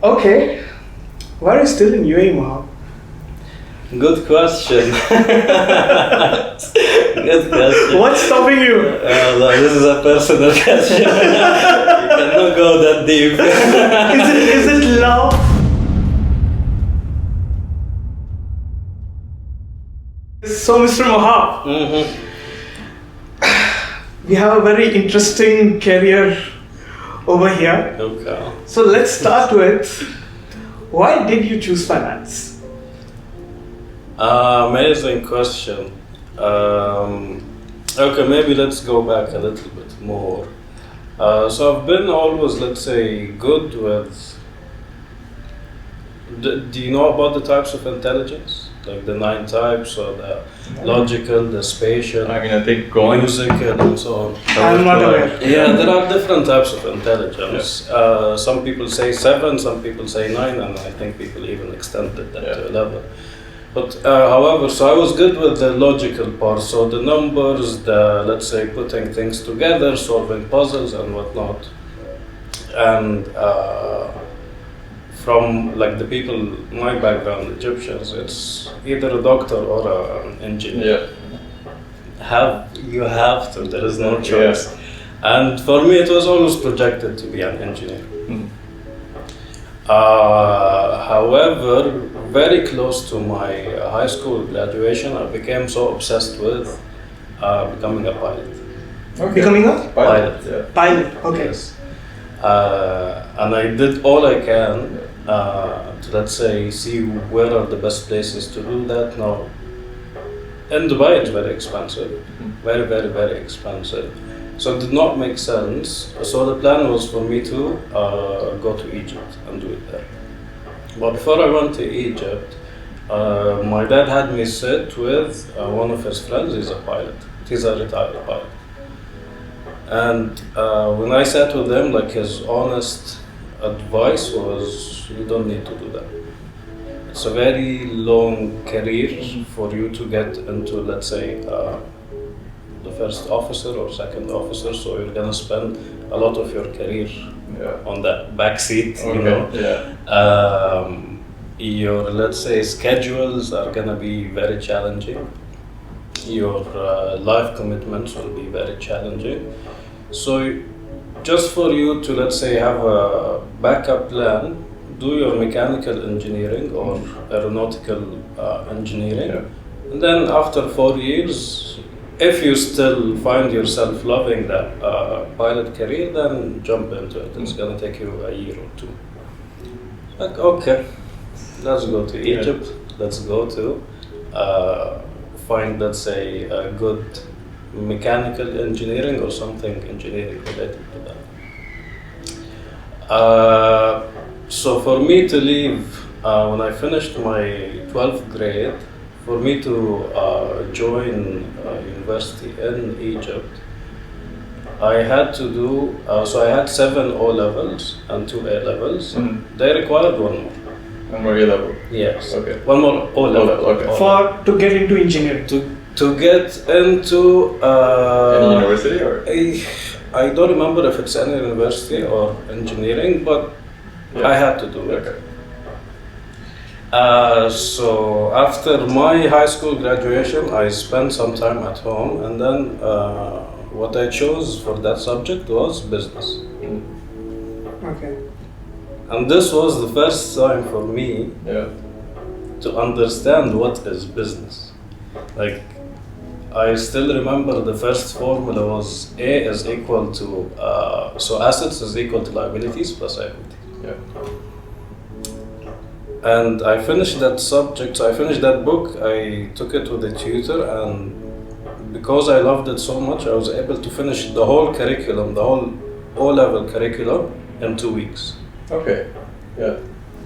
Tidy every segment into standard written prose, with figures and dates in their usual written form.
Okay. Why are you still in UAE, Mohab? Good question. Good question. What's stopping you? This is a personal question. You cannot go that deep. Is it love? So, Mr. Mohab, we have a very interesting career over here. Okay. So let's start with, why did you choose finance? Amazing question. Okay, maybe let's go back a little bit more. So I've been always, let's say, good with. Do you know about the types of intelligence? Like the 9 types, or the logical, the spatial, I think going musical, and so on. I'm not aware. Yeah, there are different types of intelligence. Some people say 7, some people say 9, and I think people even extended that to 11. But however, so I was good with the logical part, so the numbers, the, let's say, putting things together, solving puzzles and whatnot. And from like the people, my background, Egyptians, it's either a doctor or an engineer. You have to, there is no choice. And for me, it was always projected to be an engineer. However, very close to my high school graduation, I became so obsessed with becoming a pilot. Okay. Becoming a? Pilot. Pilot, okay. Yes. And I did all I can to, let's say, see where are the best places to do that. Now, in Dubai, it's very expensive. Very, very, very expensive. So it did not make sense. So the plan was for me to go to Egypt and do it there. But before I went to Egypt, my dad had me sit with one of his friends. He's a pilot. He's a retired pilot. And when I sat with him, like, his honest advice was, you don't need to do that. It's a very long career for you to get into, let's say, the first officer or second officer, so you're gonna spend a lot of your career on that back seat, you know. Your, let's say, schedules are gonna be very challenging. Your life commitments will be very challenging. So just for you to, let's say, have a backup plan, do your mechanical engineering or aeronautical engineering, and then after 4 years, if you still find yourself loving that pilot career, then jump into it. It's gonna take you a year or 2. Like, okay, let's go to Egypt. Let's go to find, let's say, a good mechanical engineering or something engineering related to that. So for me to leave, when I finished my 12th grade, for me to join university in Egypt, I had to do, so I had 7 O-levels and 2 A-levels. They required 1 more. 1 more A-level? Yes. Okay. 1 more O-level. Okay. To get into engineering? To get into... any university or? I don't remember if it's any university or engineering, but I had to do it. So after my high school graduation, I spent some time at home, and then what I chose for that subject was business. Okay. And this was the first time for me to understand what is business. Like, I still remember the first formula was A is equal to, so assets is equal to liabilities plus equity. And I finished that subject, so I finished that book, I took it with a tutor, and because I loved it so much, I was able to finish the whole curriculum, the whole O-level curriculum in 2 weeks. Okay,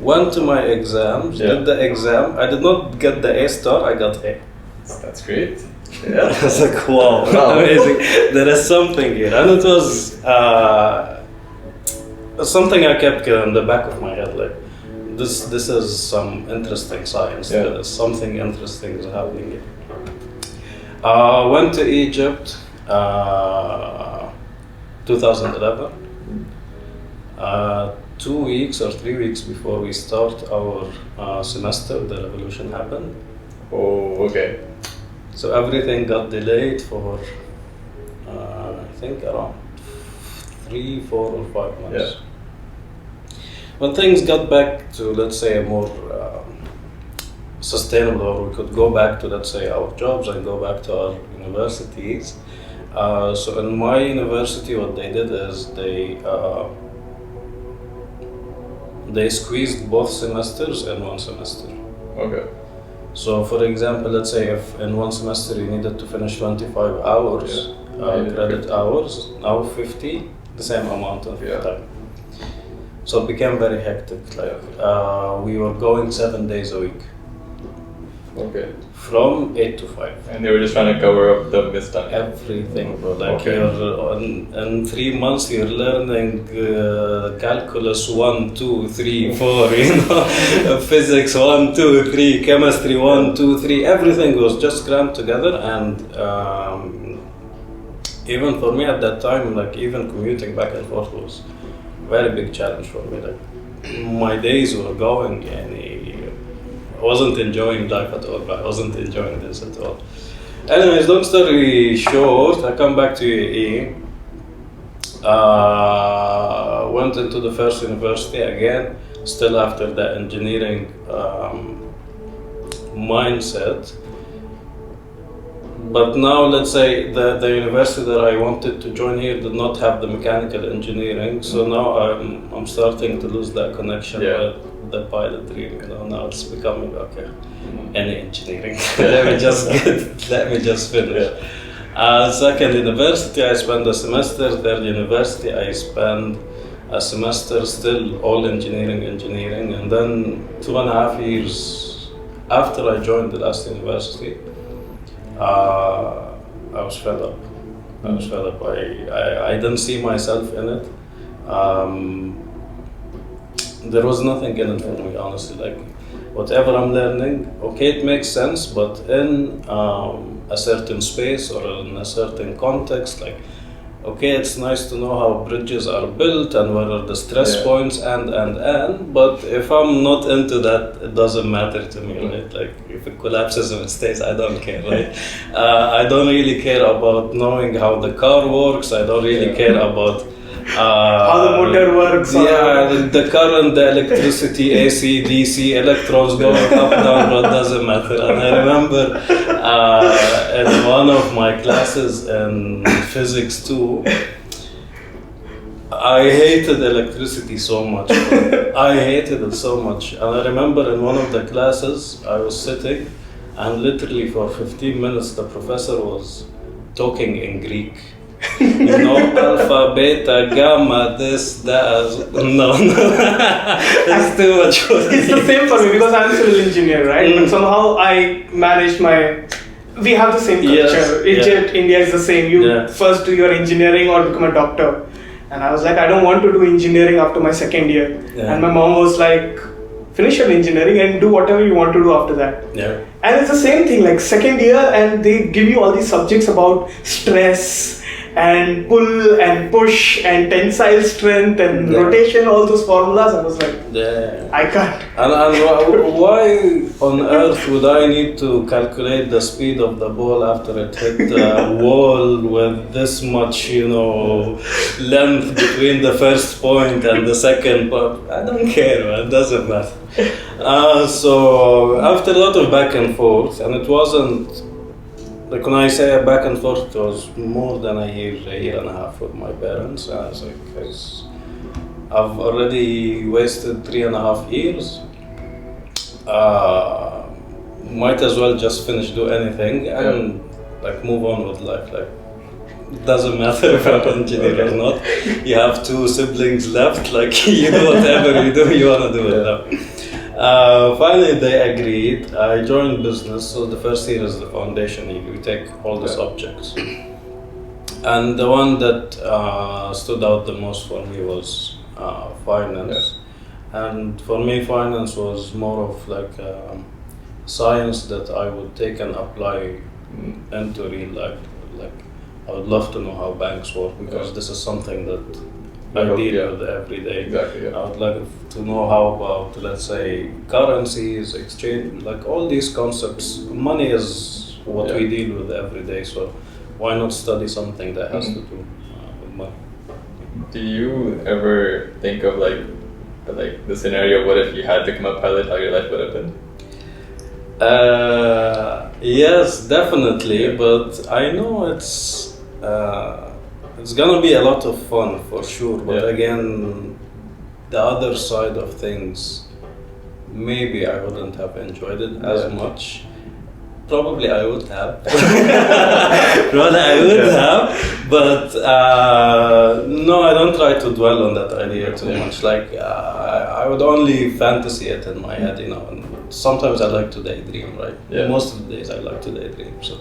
Went to my exams, did the exam, I did not get the A star, I got A. That's great. I was like, wow, amazing, there is something here. And it was something I kept in the back of my head, like, this is some interesting science, there's something interesting is happening here. Went to Egypt, 2011. 2 weeks or 3 weeks before we start our semester, the revolution happened. Oh, okay. So everything got delayed for, I think, around 3, 4, or 5 months. Yeah. When things got back to, let's say, a more sustainable, or we could go back to, let's say, our jobs and go back to our universities. So in my university, what they did is they squeezed both semesters in one semester. Okay. So for example, let's say if in one semester you needed to finish 25 hours, credit hours, now 50, the same amount of time. So it became very hectic. Like we were going 7 days a week. Okay. From 8 to 5. And they were just trying to cover up the missed time. Everything, bro. Like you're in 3 months, you're learning calculus 1, 2, 3, 4. You know, physics 1, 2, 3, chemistry 1, 2, 3. Everything was just crammed together, and even for me at that time, like even commuting back and forth was a very big challenge for me. Like my days were going, and I wasn't enjoying life at all. I wasn't enjoying this at all. Anyways, long story short, I come back to UAE. Went into the first university again, still after the engineering mindset. But now, let's say the university that I wanted to join here did not have the mechanical engineering, so now I'm starting to lose that connection with the pilot dream. You know, now it's becoming okay. Any engineering. let me just finish. Second university, I spent a semester. Third university, I spent a semester still all engineering, and then 2.5 years after I joined the last university, I was fed up. I didn't see myself in it. There was nothing in it for me, honestly. Like, whatever I'm learning, okay, it makes sense, but in a certain space or in a certain context, like, okay, it's nice to know how bridges are built and what are the stress points and, but if I'm not into that, it doesn't matter to me, right? Like, if it collapses and it stays, I don't care, right? I don't really care about knowing how the car works. I don't really care about how the motor works. The current, the electricity, AC, DC, electrons going up, down, but doesn't matter. And I remember in one of my classes in physics 2, I hated electricity so much. I hated it so much. And I remember in one of the classes, I was sitting, and literally for 15 minutes, the professor was talking in Greek. You know, alpha, beta, gamma, this, that. No. It's too much for me. It's the same for me because I'm a civil engineer, right? But somehow I managed we have the same culture. Egypt, India is the same. You first do your engineering or become a doctor. And I was like, I don't want to do engineering after my second year. And my mom was like, finish your engineering and do whatever you want to do after that. And it's the same thing, like second year, and they give you all these subjects about stress and pull and push and tensile strength and rotation, all those formulas. I was like, I can't. And why on earth would I need to calculate the speed of the ball after it hit the wall with this much, length between the first point and the second point? I don't care, man. It doesn't matter. So after a lot of back and forth, and it wasn't, like when I say back and forth, it was more than a year and a half with my parents. And I was like, guys, I've already wasted 3.5 years. Might as well just do anything and like move on with life. Like, it doesn't matter if I'm an engineer or not. You have 2 siblings left. Like, whatever you do, you wanna do it now. Finally, they agreed. I joined business, so the first year is the foundation. You take all the subjects. And the one that stood out the most for me was finance. And for me, finance was more of like science that I would take and apply into real life. Like, I would love to know how banks work, because this is something that I deal with every day. Exactly. Yeah. I would like to know how about, let's say, currencies, exchange, like all these concepts. Money is what we deal with every day, so why not study something that has to do with money? Do you ever think of like the scenario? What if you had become a pilot? How your life would have been? Yes, definitely. But I know it's gonna be a lot of fun for sure. But again, the other side of things, maybe I wouldn't have enjoyed it as much. Probably I would have. Probably I would have, but no, I don't try to dwell on that idea too much. Like I would only fantasy it in my head, you know. And sometimes I like to daydream, right? Yeah. Most of the days I like to daydream. So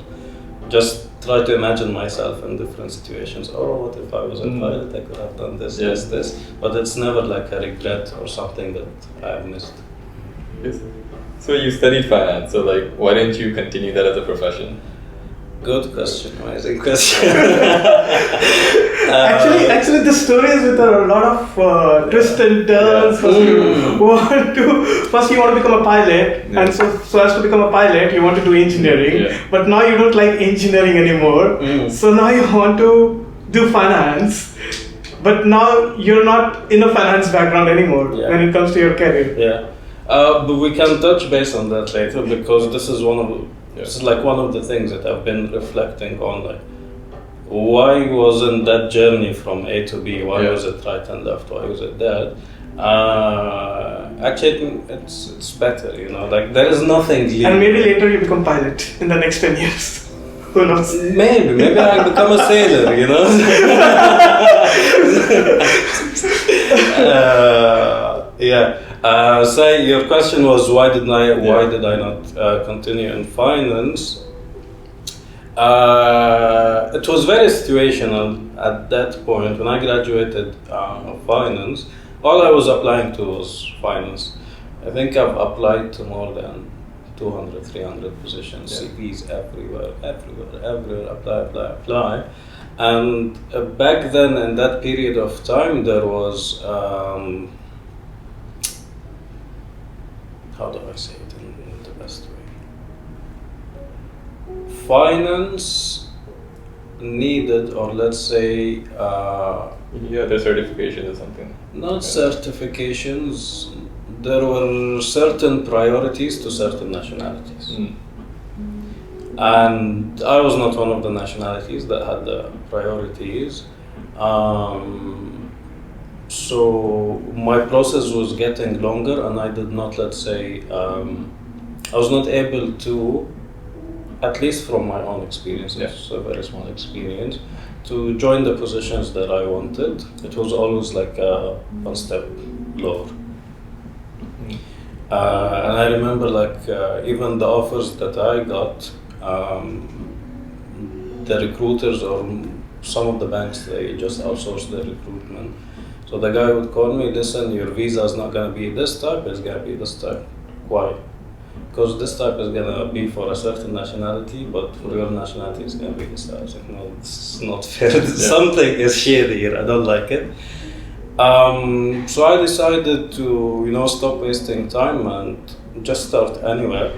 just try to imagine myself in different situations. Oh, what if I was a pilot? I could have done this, this. But it's never like a regret or something that I have missed. Yes. So you studied finance, so like, why didn't you continue that as a profession? Good question, amazing question. Actually, the story is with a lot of twists and turns. First, you want to become a pilot, and so as to become a pilot, you want to do engineering. But now you don't like engineering anymore. So now you want to do finance. But now you're not in a finance background anymore when it comes to your career. Yeah. But we can touch base on that later because this is one of the things that I've been reflecting on. Like, why wasn't that journey from A to B? Why was it right and left? Why was it that? Actually, it's better, you know. Like there is nothing. And maybe later you become pilot in the next 10 years. Who knows? Maybe I become a sailor, you know. Say your question was why did I not continue in finance? It was very situational at that point. When I graduated finance, all I was applying to was finance. I think I've applied to more than 200, 300 positions, CVs everywhere, apply. And back then, in that period of time, there was, how do I say it in the best way? Finance needed, or let's say... their certification or something. Not certifications, there were certain priorities to certain nationalities. And I was not one of the nationalities that had the priorities. So my process was getting longer and I did not, let's say, I was not able to, at least from my own experience, it's a very small experience, to join the positions that I wanted. It was always like one step lower. And I remember even the offers that I got, the recruiters or some of the banks, they just outsourced their recruitment. So the guy would call me, listen, your visa is not going to be this type, it's going to be this type. Why? Because this type is going to be for a certain nationality, but for your nationality it's going to be this type. I was like, no, it's not fair. Something is shady here, I don't like it. So I decided to, stop wasting time and just start anywhere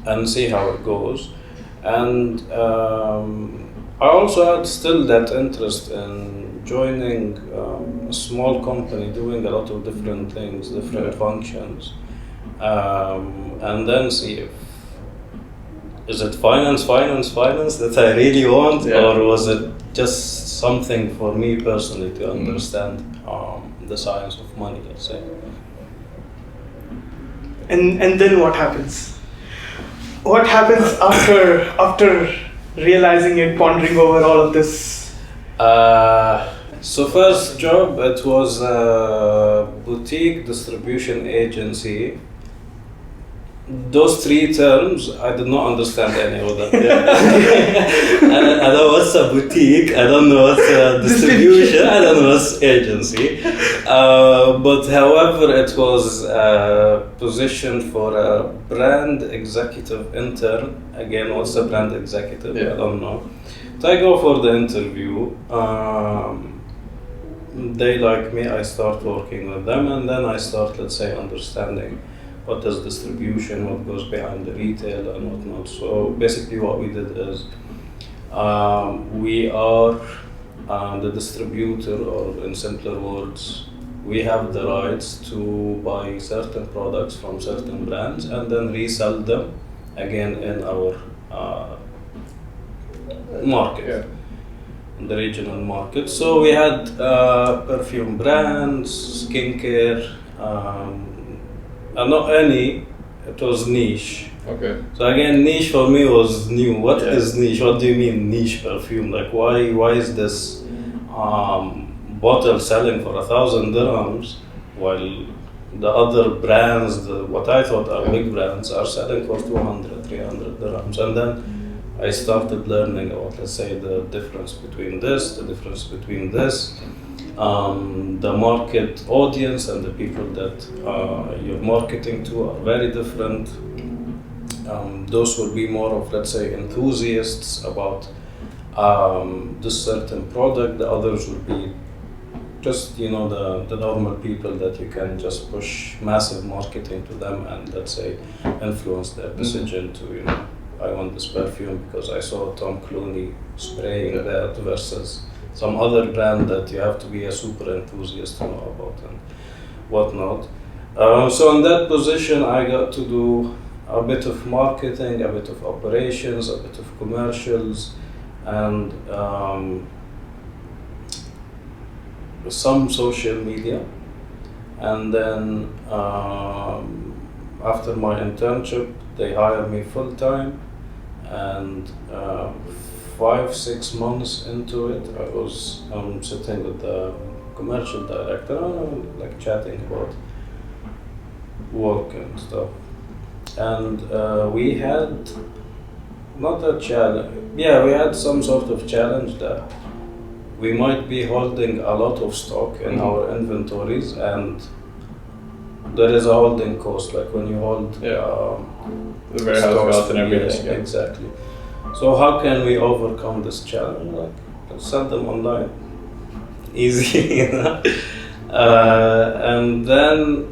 and see how it goes. And I also had still that interest in joining a small company, doing a lot of different things, different functions, and then see is it finance that I really want, or was it just something for me personally to understand the science of money, let's say. And then what happens? What happens after realizing it, pondering over all of this? So first job, it was a boutique distribution agency. Those three terms, I did not understand any of them. I don't know what's a boutique, I don't know what's a distribution, I don't know what's agency. But however, it was a position for a brand executive intern. Again, what's a brand executive? I don't know. So I go for the interview. they like me, I start working with them, and then I start, let's say, understanding what is distribution, what goes behind the retail and whatnot. So basically what we did is we are the distributor, or in simpler words, we have the rights to buy certain products from certain brands and then resell them again in our market. Yeah. The regional market. So we had perfume brands, skincare, not any, it was niche. Okay. So again, niche for me was new. What is niche? What do you mean niche perfume? Like why is this bottle selling for 1,000 dirhams while the other brands, what I thought are big brands, are selling for 200, 300 dirhams? And then I started learning about, let's say, the difference between this, the difference between this, the market audience and the people that you're marketing to are very different. Those will be more of, let's say, enthusiasts about this certain product. The others will be just, the normal people that you can just push massive marketing to them and, let's say, influence their decision to, I want this perfume because I saw Tom Clooney spraying that versus some other brand that you have to be a super enthusiast to know about and whatnot. So in that position, I got to do a bit of marketing, a bit of operations, a bit of commercials, and some social media. And then after my internship, they hired me full time, and 5-6 months into it, I was sitting with the commercial director, like chatting about work and stuff. And we had not a challenge. Yeah, we had some sort of challenge that we might be holding a lot of stock in our inventories, and there is a holding cost, like when you hold the warehouse cost and everything. Yes, exactly. So how can we overcome this challenge? Like, let's sell them online. Easy, and then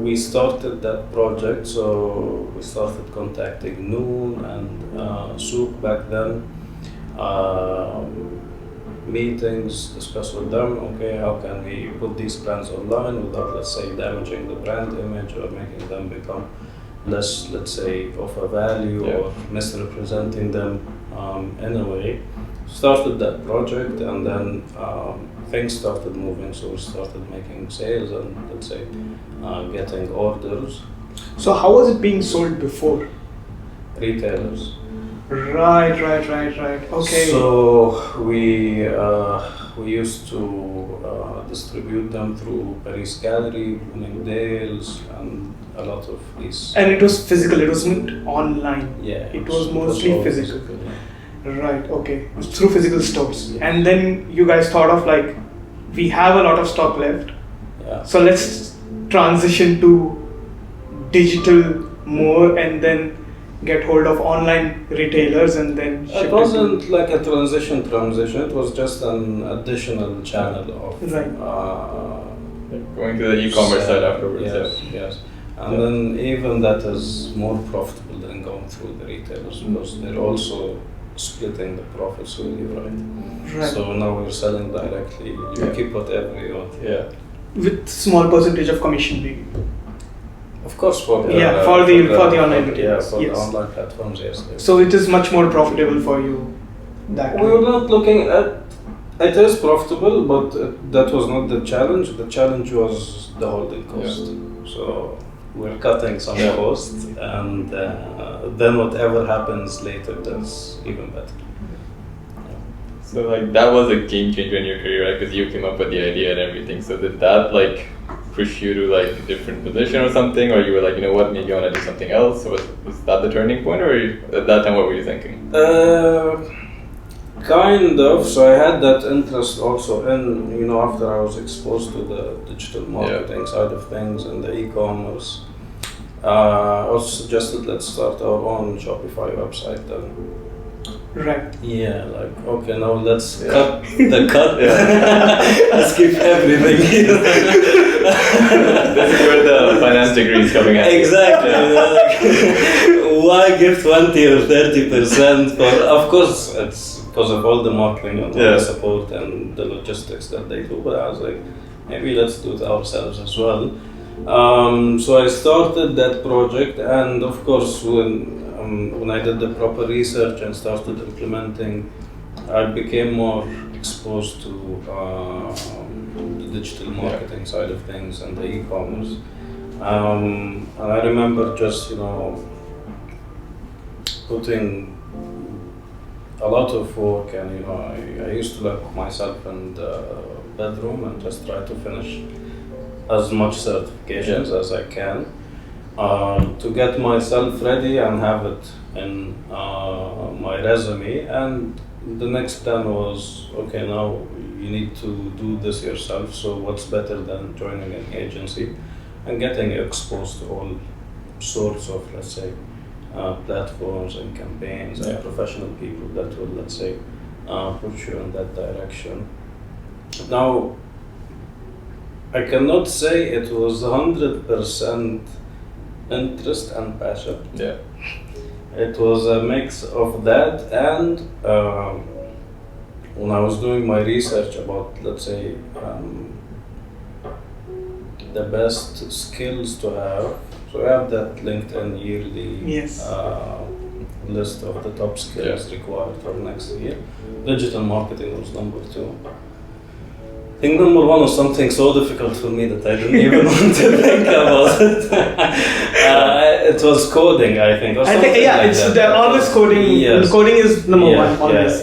we started that project. So we started contacting Noon and Souk back then. Meetings, discuss with them, okay, how can we put these brands online without, let's say, damaging the brand image or making them become less, let's say, of a value or misrepresenting them in a way. Started that project, and then things started moving, so we started making sales and, let's say, getting orders. So how was it being sold before? Retailers. Right. Okay. So we used to distribute them through Paris Gallery, Bloomingdale's, and a lot of these. And it was physical. It wasn't online. Yeah. It was mostly physical. Yeah. Right. Okay. It was through physical stores. Yeah. And then you guys thought of like, we have a lot of stock left. Yeah. So let's transition to digital more, and then get hold of online retailers and then ship it wasn't like a transition, it was just an additional channel of going to the e-commerce side afterwards. Yes. And then even that is more profitable than going through the retailers, because they're also splitting the profits with you, right? So now we're selling directly, you keep whatever you want. With small percentage of commission being. Of course, for the online retailers. The online platforms, yes. So it is much more profitable for you. That we were not looking at. It is profitable, but that was not the challenge. The challenge was the holding cost. So we're cutting some costs, and then whatever happens later, that's even better. So like that was a game changer in your career, right? Because you came up with the idea and everything. So did that like push you to like a different position or something, or you were like, you know what, maybe I want to do something else? So was that the turning point, or at that time what were you thinking? Kind of. So I had that interest also in, after I was exposed to the digital marketing side of things and the e-commerce, I also suggested let's start our own Shopify website. And Right. Yeah, like, okay, now let's cut the cut. Let's keep everything. This is where the finance degree is coming at. Exactly. Why give 20 or 30% for? Of course, it's because of all the marketing and all the support and the logistics that they do. But I was like, maybe let's do it ourselves as well. So I started that project, and of course, when I did the proper research and started implementing, I became more exposed to the digital marketing side of things and the e-commerce. And I remember just, putting a lot of work, and I used to lock myself in the bedroom and just try to finish as much certifications as I can to get myself ready and have it in my resume. And the next plan was, okay, now you need to do this yourself, so what's better than joining an agency and getting exposed to all sorts of, let's say, platforms and campaigns and professional people that will, let's say, push you in that direction. Now, I cannot say it was 100% interest and passion. Yeah. It was a mix of that, and when I was doing my research about, let's say, the best skills to have, so I have that LinkedIn yearly list of the top skills required for next year. Digital marketing was number 2. I think number 1 was something so difficult for me that I didn't even want to think about it. It was coding, I think. I think, they're always coding. Yes. Coding is number 1, always,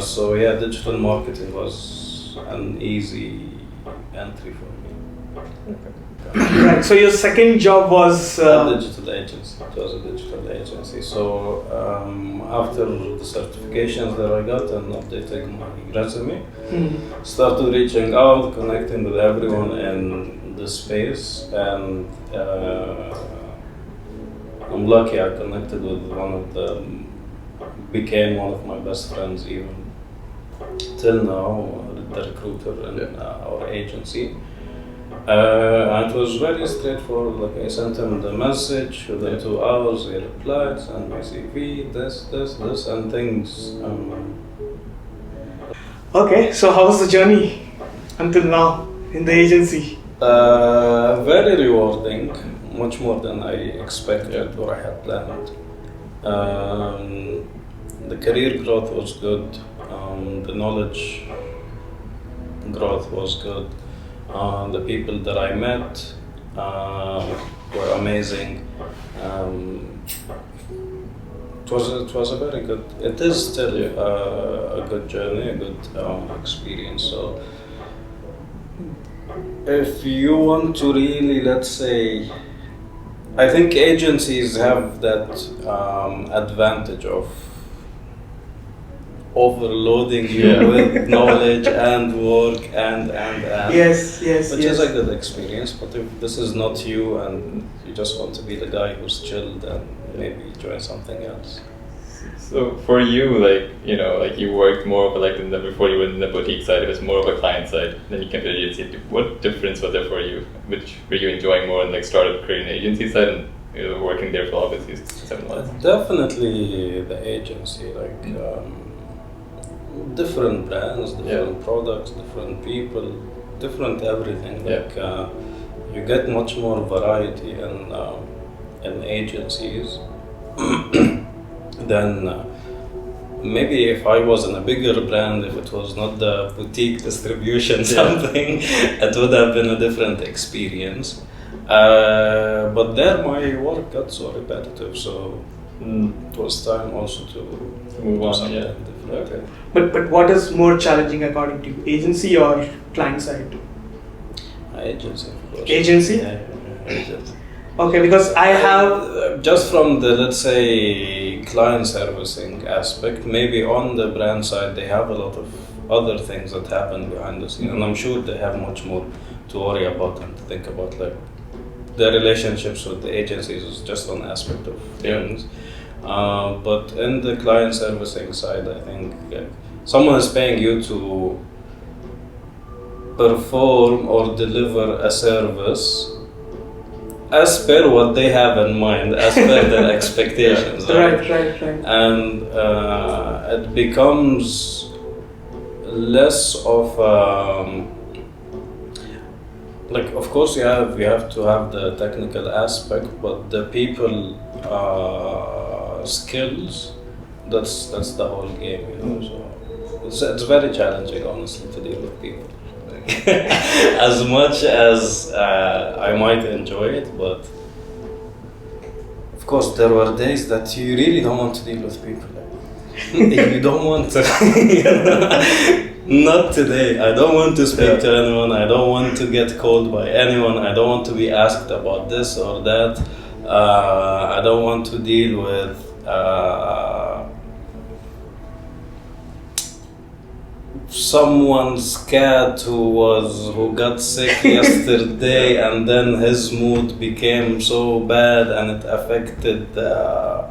So digital marketing was an easy entry for me. Right. So your second job was a digital agency. It was a digital agency. So after the certifications that I got and updating my resume, started reaching out, connecting with everyone in the space, and I'm lucky I connected with one of them, became one of my best friends even till now, the recruiter in our agency. And it was very straightforward. Like, I sent him the message, within 2 hours he replied, sent my CV, this, and things. Okay, so how was the journey until now in the agency? Very rewarding, much more than I expected or I had planned. The career growth was good, the knowledge growth was good. The people that I met were amazing. It was a very good. It is still a good journey, a good experience. So, if you want to really, let's say, I think agencies have that advantage of overloading you with knowledge and work and yes, which is a good experience. But if this is not you and you just want to be the guy who's chilled, then maybe join something else. So for you, like you worked more of before you were in the boutique side, it was more of a client side. Then you came to the agency. What difference was there for you? Which were you enjoying more and started creating the agency side and working there for obviously 7 months? Definitely the agency, different brands, different products, different people, different everything. You get much more variety in agencies than maybe if I was in a bigger brand, if it was not the boutique distribution something, it would have been a different experience. But there my work got so repetitive, so it was time also to move on. Something different. Okay. But what is more challenging according to you, agency or client side? Agency, of course. Agency? Yeah, agency. Okay, because I have just from the, let's say, client servicing aspect, maybe on the brand side they have a lot of other things that happen behind the scenes, and I'm sure they have much more to worry about and to think about. Like, the relationships with the agencies is just one aspect of things. But in the client servicing side, I think someone is paying you to perform or deliver a service as per what they have in mind, as per their expectations. Right. And it becomes less of like, of course, you have to have the technical aspect, but the people skills, that's the whole game, you know. So it's very challenging, honestly, to deal with people. As much as I might enjoy it, but of course there were days that you really don't want to deal with people. You don't want to. Not today. I don't want to speak to anyone. I don't want to get called by anyone. I don't want to be asked about this or that. I don't want to deal with someone's cat who got sick yesterday, and then his mood became so bad and it affected the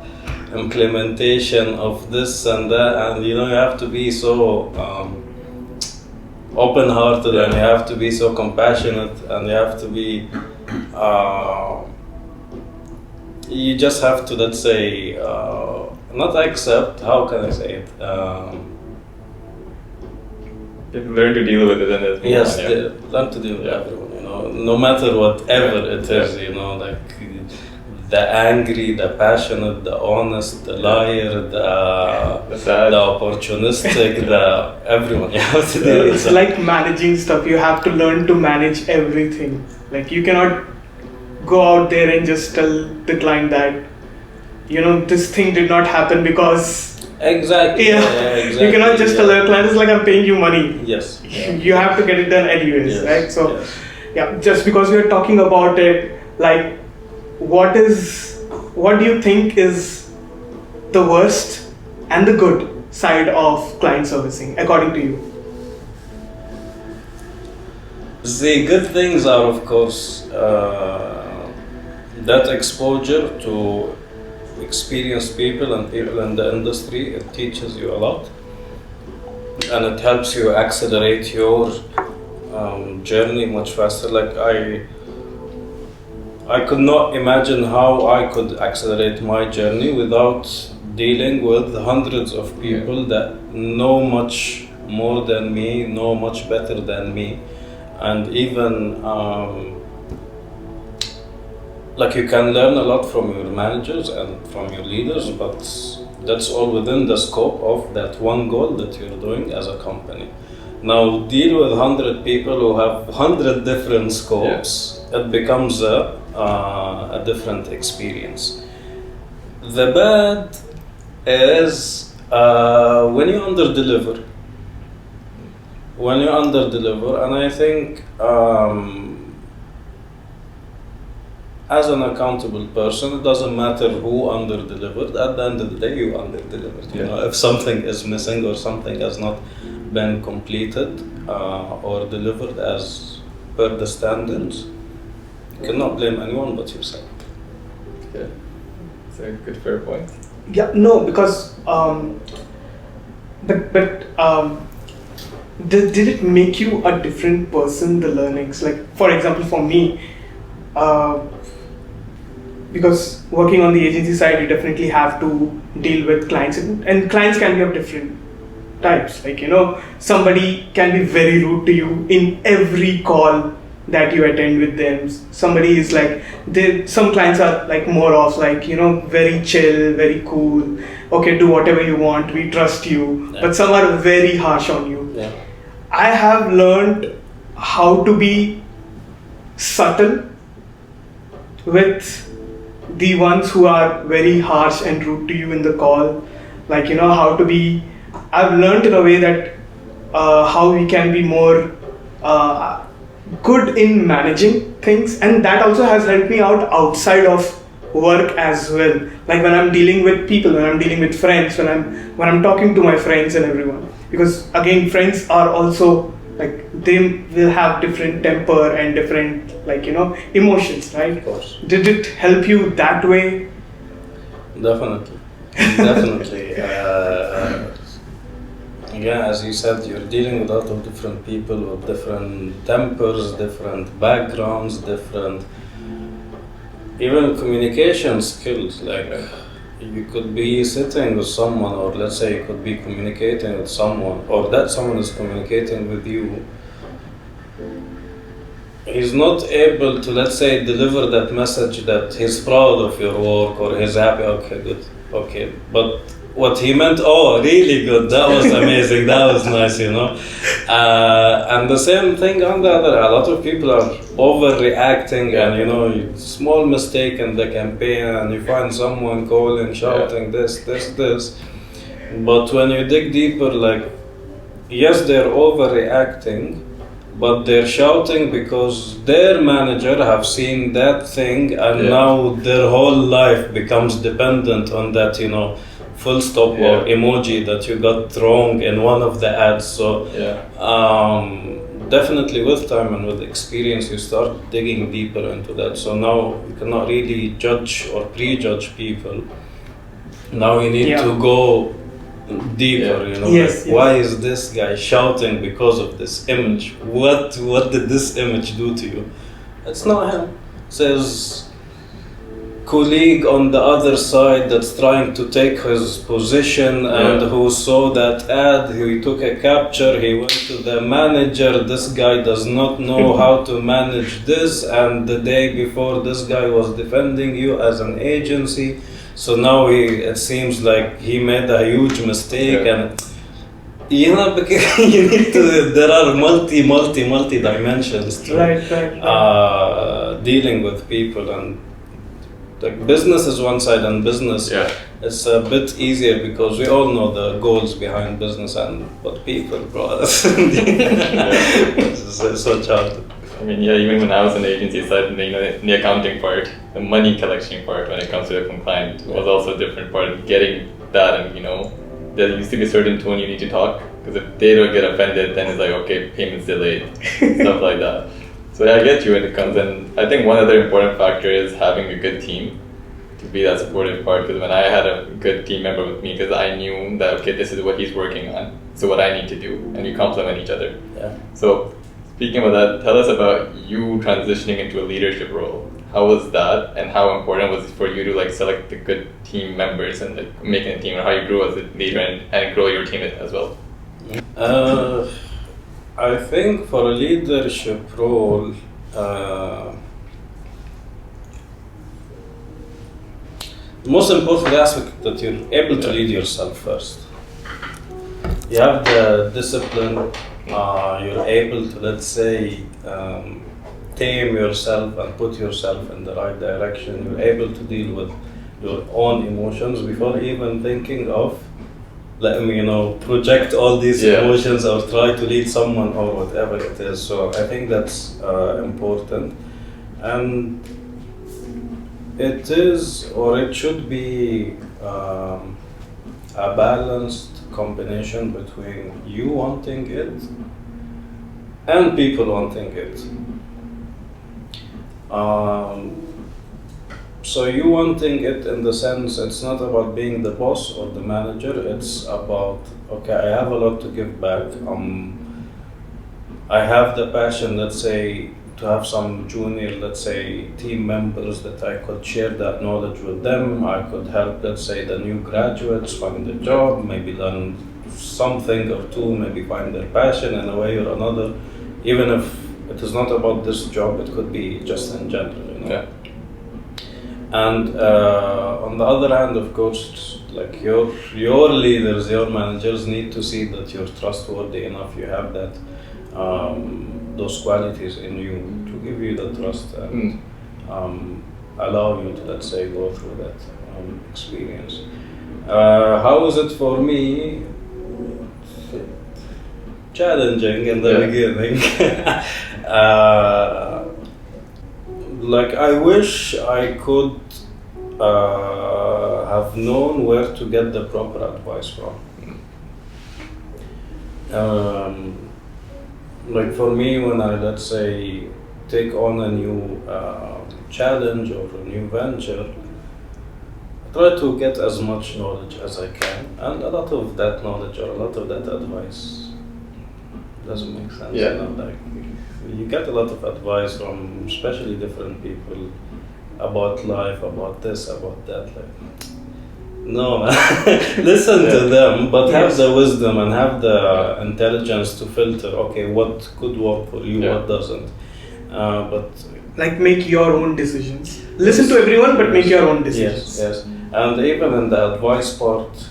implementation of this and that, and you have to be so open-hearted, and you have to be so compassionate, and you have to be you just have to, let's say, not accept, how can I say it, learn to deal with it, and then yes, learn to deal with everyone, no matter whatever it is, like the angry, the passionate, the honest, the liar, the opportunistic, everyone. You have to deal with it's like managing stuff. You have to learn to manage everything. Like, you cannot go out there and just tell the client that, this thing did not happen because... Exactly. Yeah. Exactly. You cannot just tell the client, it's like, I'm paying you money. Yes. You have to get it done anyways, yes. right? So, just because we are talking about it, like, what do you think is the worst and the good side of client servicing, according to you? The good things are, of course, that exposure to experienced people and people in the industry. It teaches you a lot, and it helps you accelerate your journey much faster. Like, I could not imagine how I could accelerate my journey without dealing with hundreds of people that know much more than me, know much better than me, and even like, you can learn a lot from your managers and from your leaders, but that's all within the scope of that one goal that you're doing as a company. Now, deal with 100 people who have 100 different scopes, it becomes a different experience. The bad is when you under-deliver. And I think as an accountable person, it doesn't matter who under-delivered. At the end of the day, you under-delivered. If something is missing or something has not been completed or delivered as per the standards, you cannot blame anyone but yourself. Yeah, it's a good, fair point. Yeah, no, because did it make you a different person, the learnings? Like, for example, for me, because working on the agency side, you definitely have to deal with clients, and clients can be of different types. Like, somebody can be very rude to you in every call that you attend with them. Somebody is like, some clients are like more of like, very chill, very cool. Okay, do whatever you want, we trust you. Yeah. But some are very harsh on you. Yeah. I have learned how to be subtle with the ones who are very harsh and rude to you in the call. Like, how to be, I've learned in a way that how we can be more good in managing things, and that also has helped me out outside of work as well. Like, when I'm dealing with people, when I'm dealing with friends, when I'm talking to my friends and everyone, because again, friends are also like, they will have different temper and different, like, emotions, right? Of course. Did it help you that way? Definitely. Definitely. Yeah, as you said, you're dealing with a lot of different people with different tempers, different backgrounds, different even communication skills. Like you could be sitting with someone, or let's say you could be communicating with someone, or that someone is communicating with you. He's not able to, let's say, deliver that message that he's proud of your work or he's happy. Okay, good. Okay, but what he meant, oh, really good. That was amazing. That was nice, you know. And the same thing on the other. A lot of people are overreacting, and you know, small mistake in the campaign, and you find someone calling, shouting this. But when you dig deeper, like, yes, they're overreacting, but they're shouting because their manager have seen that thing, and now their whole life becomes dependent on that, you know, full stop or emoji that you got wrong in one of the ads. So definitely with time and with experience you start digging deeper into that. So now you cannot really judge or prejudge people. Now you need to go deeper, you know. Why is this guy shouting because of this image? What did this image do to you? It's not him. It's his colleague on the other side that's trying to take his position, and who saw that ad, he took a capture, he went to the manager, this guy does not know how to manage this, and the day before this guy was defending you as an agency. So now it seems like he made a huge mistake, and you know, because you need to. There are multi dimensions to dealing with people, and like business is one side, and business it's a bit easier because we all know the goals behind business, but people, bro, it's so hard. I mean, even when I was in the agency side, you know, in the accounting part, the money collection part, when it comes to a client, was also a different part. Getting that, and you know, there used to be a certain tone you need to talk, because if they don't get offended, then it's like, okay, payment's delayed, stuff like that. So I get you when it comes, and I think one other important factor is having a good team to be that supportive part. Because when I had a good team member with me, because I knew that okay, this is what he's working on, so what I need to do, and we complement each other. So speaking of that, tell us about you transitioning into a leadership role. How was that, and how important was it for you to like select the good team members and like making a team, or how you grew as a leader and grow your team as well? I think for a leadership role, the most important aspect that you're able to lead yourself first. You have the discipline, you're able to, let's say, tame yourself and put yourself in the right direction. You're able to deal with your own emotions before even thinking of, let me, you know, project all these emotions or try to lead someone or whatever it is. So I think that's important, and it is, or it should be, a balanced combination between you wanting it and people wanting it. So you wanting it in the sense, it's not about being the boss or the manager, it's about, okay, I have a lot to give back. I have the passion, let's say, to have some junior, let's say, team members that I could share that knowledge with them. I could help, let's say, the new graduates find a job, maybe learn something or two, maybe find their passion in a way or another. Even if it is not about this job, it could be just in general, you know. And on the other hand, of course, like your leaders, your managers need to see that you're trustworthy enough. You have that those qualities in you to give you the trust and allow you to, let's say, go through that experience. How was it for me? Challenging in the beginning. Like I wish I could have known where to get the proper advice from. Like for me, when I, let's say, take on a new challenge or a new venture, it try to get as much knowledge as I can, and a lot of that knowledge or a lot of that advice doesn't make sense. Yeah. You know, like you get a lot of advice from especially different people about life, about this, about that. Like, no, listen to them, but have the wisdom and have the intelligence to filter. Okay, what could work for you, what doesn't. But like make your own decisions. Listen to everyone, but make your own decisions. Yes. And even in the advice part,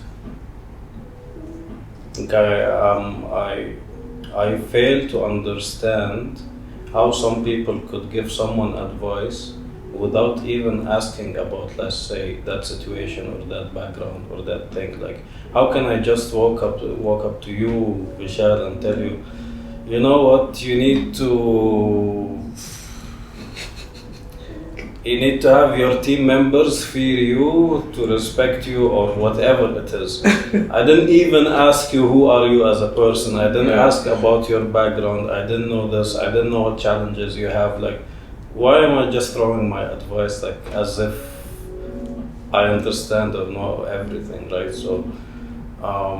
I fail to understand how some people could give someone advice without even asking about, let's say, that situation or that background or that thing. Like, how can I just walk up to you, Vishal, and tell you, you know what, you need to have your team members fear you, to respect you, or whatever it is. I didn't even ask you who are you as a person. I didn't ask about your background. I didn't know this. I didn't know what challenges you have. Like, why am I just throwing my advice like as if I understand or know everything, right? So, I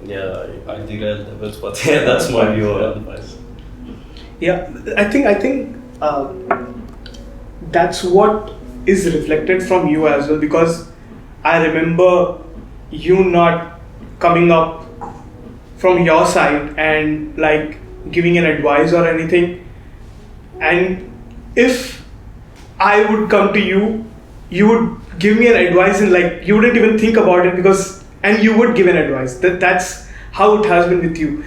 derailed a bit, but that's my view on advice. Yeah, I think that's what is reflected from you as well, because I remember you not coming up from your side and like giving an advice or anything. And if I would come to you, you would give me an advice and like you wouldn't even think about it and you would give an advice. That's how it has been with you.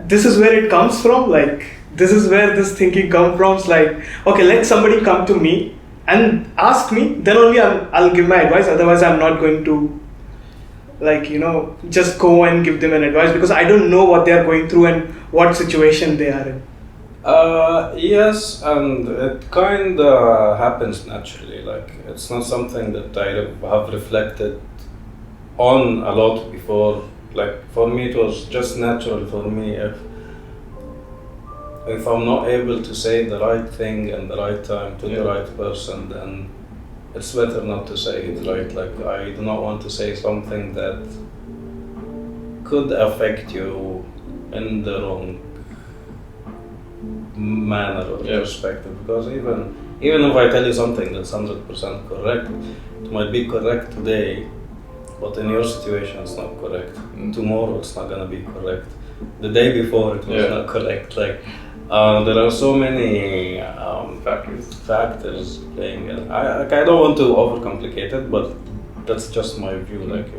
This is where it comes from. Like, this is where this thinking comes from. It's like, okay, let somebody come to me and ask me, then only I'll give my advice. Otherwise, I'm not going to, like, just go and give them an advice, because I don't know what they are going through and what situation they are in. Yes, and it kind of happens naturally. Like, it's not something that I have reflected on a lot before. Like, for me, it was just natural for me. If I'm not able to say the right thing and the right time to the right person, then it's better not to say it, right? Like, I do not want to say something that could affect you in the wrong manner or perspective. Because even if I tell you something that's 100% correct, it might be correct today, but in your situation it's not correct. Tomorrow it's not gonna be correct. The day before it was not correct. Like, there are so many factors playing in. I don't want to overcomplicate it, but that's just my view. Like,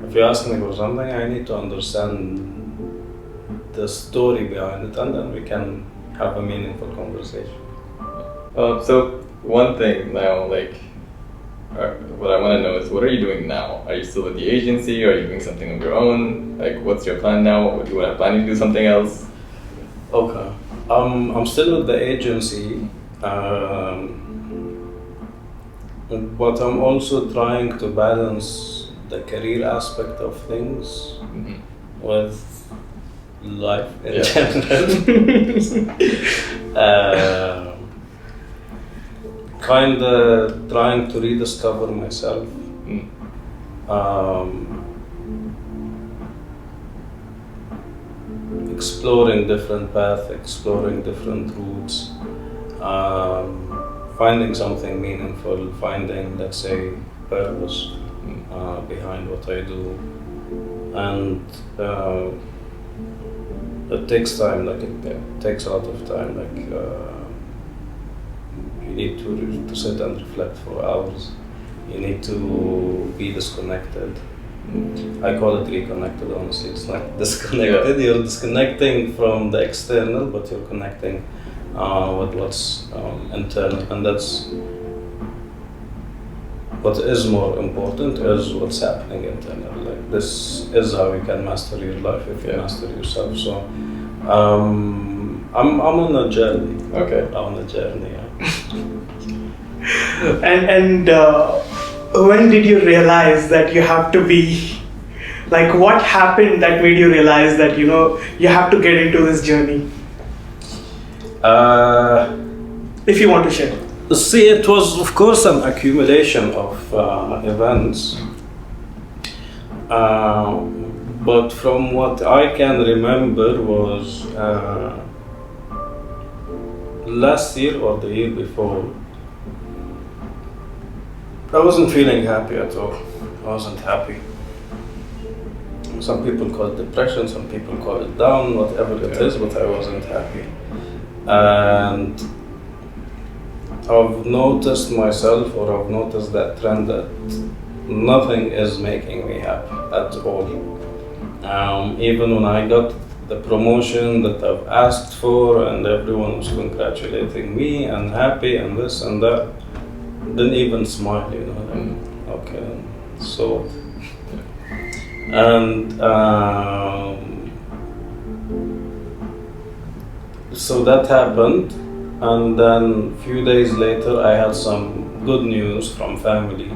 if you ask me for something, I need to understand the story behind it, and then we can have a meaningful conversation. So one thing now, like, what I want to know is, what are you doing now? Are you still with the agency? Or are you doing something of your own? Like, what's your plan now? Do you have planning to do something else? Okay. I'm still with the agency, but I'm also trying to balance the career aspect of things with life in general. Kind of trying to rediscover myself. Exploring different paths, exploring different routes, finding something meaningful, finding, let's say, purpose behind what I do. And it takes time, like it takes a lot of time. Like, you need to sit and reflect for hours. You need to be disconnected. I call it reconnected, honestly. It's not disconnected. You're disconnecting from the external, but you're connecting with what's internal. And that's what is more important, is what's happening internally. Like, this is how you can master your life, if you master yourself. So I'm on a journey. Okay. I'm on a journey, And when did you realize that you have to be, like, what happened that made you realize that, you have to get into this journey? If you want to share. See, it was of course an accumulation of events, but from what I can remember was last year or the year before, I wasn't feeling happy at all. I wasn't happy. Some people call it depression, some people call it down, whatever it is, but I wasn't happy. And I've noticed myself, or I've noticed that trend that nothing is making me happy at all. Even when I got the promotion that I've asked for and everyone was congratulating me and happy and this and that, didn't even smile, you know, like, okay, so what? And so that happened, and then a few days later I had some good news from family,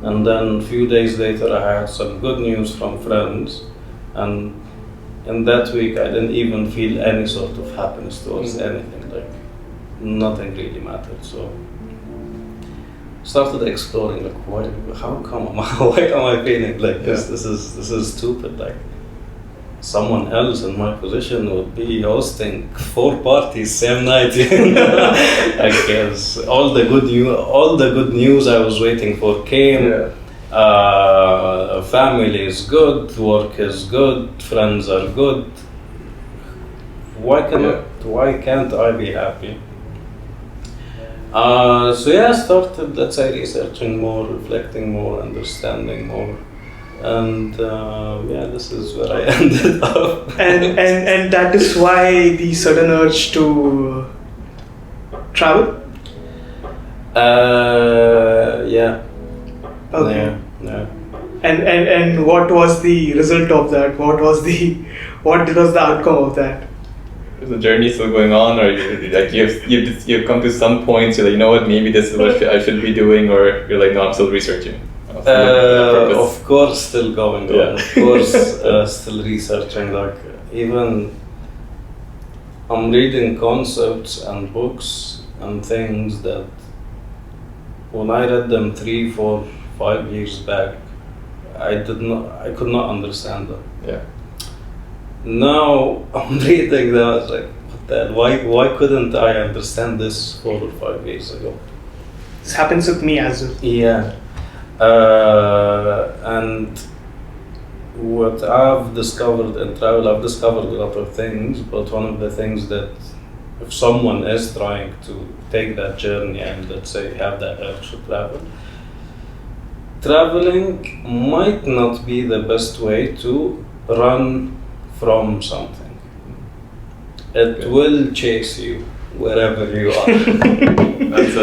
and then a few days later I had some good news from friends, and in that week I didn't even feel any sort of happiness towards anything, like nothing really mattered. So started exploring, like, why am I feeling like this? This is stupid. Like, someone else in my position would be hosting 4 parties same night. You know? I guess all the good news I was waiting for came. Family is good, work is good, friends are good. Why can't I be happy? So I started, let's say, researching more, reflecting more, understanding more, and this is where I ended up. and that is why the sudden urge to travel? Yeah. Okay. Yeah. And what was the result of that? What was the outcome of that? Is the journey still going on, or you've come to some points? You're like, you know what, maybe this is what I should be doing, or you're like, no, I'm still researching. Of course, still going on. Of course, still researching. Like, even I'm reading concepts and books and things that when I read them 3, 4, 5 years back, I could not understand them. Yeah. Now I'm reading them, I was like, what the hell? Why couldn't I understand this 4 or 5 years ago? This happens with me as well. Yeah. And what I've discovered in travel, I've discovered a lot of things, but one of the things that if someone is trying to take that journey and, let's say, have that urge to travel, traveling might not be the best way to run from something. It will chase you wherever you are. That's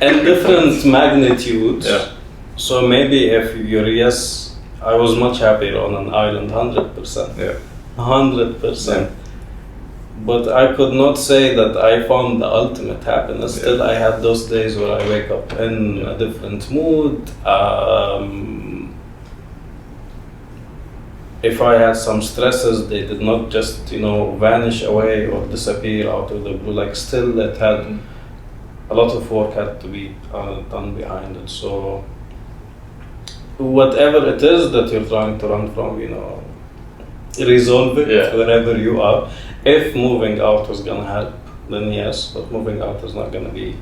in different magnitudes. Yeah. So maybe if you're I was much happier on an island, 100%. Yeah. 100%. Yeah. But I could not say that I found the ultimate happiness. Yeah. Still, I had those days where I wake up in a different mood. If I had some stresses, they did not just, vanish away or disappear out of the blue. Like, still, it had a lot of work had to be done behind it. So, whatever it is that you're trying to run from, resolve it wherever you are. If moving out is gonna help, then yes, but moving out is not gonna be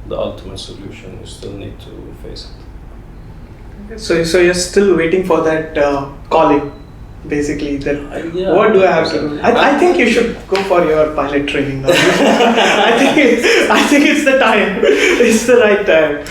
the ultimate solution. You still need to face it. So you're still waiting for that calling, basically. That what do I have to do? I think you should go for your pilot training now. I think it's the time. It's the right time.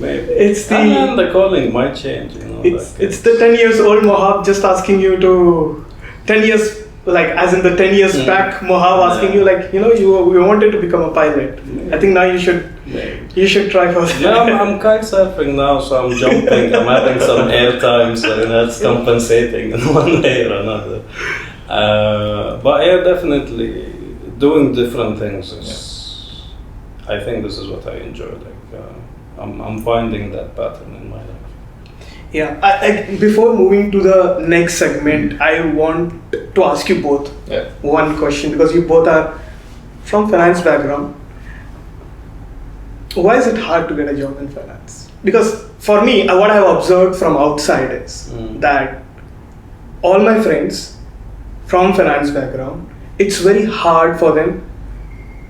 Maybe. It's the and the calling might change. It's the 10 years old Mohab just asking you to 10 years. Like, as in the 10 years back, Mohab asking you, like, you wanted to become a pilot. I think now you should try for that. Yeah, I'm kite surfing now, so I'm jumping. I'm having some air time, so that's compensating in one way or another. But yeah, definitely doing different things is. I think this is what I enjoy. Like, I'm finding that pattern in my life. Yeah, before moving to the next segment, I want to ask you both one question, because you both are from finance background. why is it hard to get a job in finance? Because for me, what I've observed from outside is that all my friends from finance background, it's very hard for them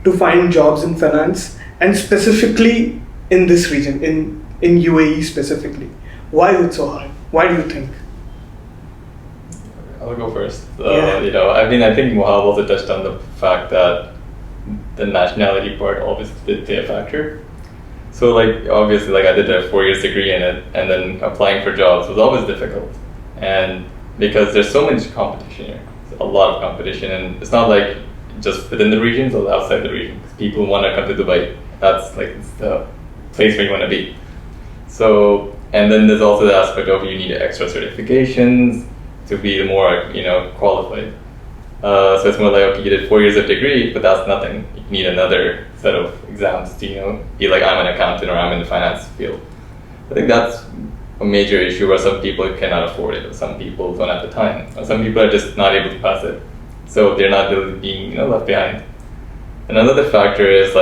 to find jobs in finance, and specifically in this region, in UAE specifically. Why is it so hard? Why do you think? I'll go first. I think Mohab also touched on the fact that the nationality part always did play a factor. So obviously I did a 4 years degree in it, and then applying for jobs was always difficult. And because there's so much competition here, a lot of competition, and it's not like just within the regions or outside the region. People want to come to Dubai. That's it's the place where you want to be. So, and then there's also the aspect of you need extra certifications to be more qualified. So it's more like, okay, you did 4 years of degree, but that's nothing. You need another set of exams to be like, I'm an accountant or I'm in the finance field. I think that's a major issue where some people cannot afford it, or some people don't have the time, or some people are just not able to pass it. So they're not really being left behind. And another factor is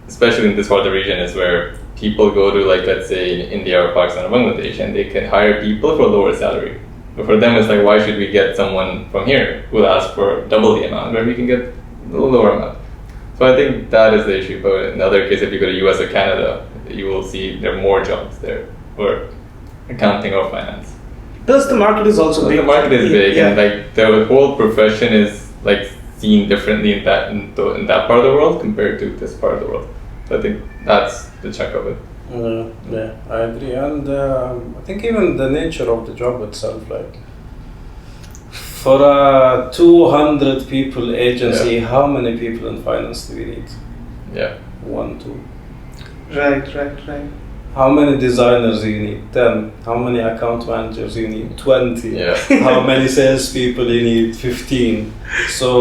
especially in this part of the region, is where people go to let's say in India or Pakistan or Bangladesh, and they can hire people for a lower salary. But for them, it's why should we get someone from here who will ask for double the amount where we can get a little lower amount? So I think that is the issue. But in the other case, if you go to US or Canada, you will see there are more jobs there for accounting or finance. Plus the market is also big. The market is big, and the whole profession is seen differently in that part of the world compared to this part of the world. So I think that's the chunk of it. Yeah, I agree, and I think even the nature of the job itself, for a 200 people agency, how many people in finance do we need? Yeah. 1, 2. Right. How many designers do you need? 10. How many account managers do you need? 20. Yeah. How many salespeople do you need? 15. So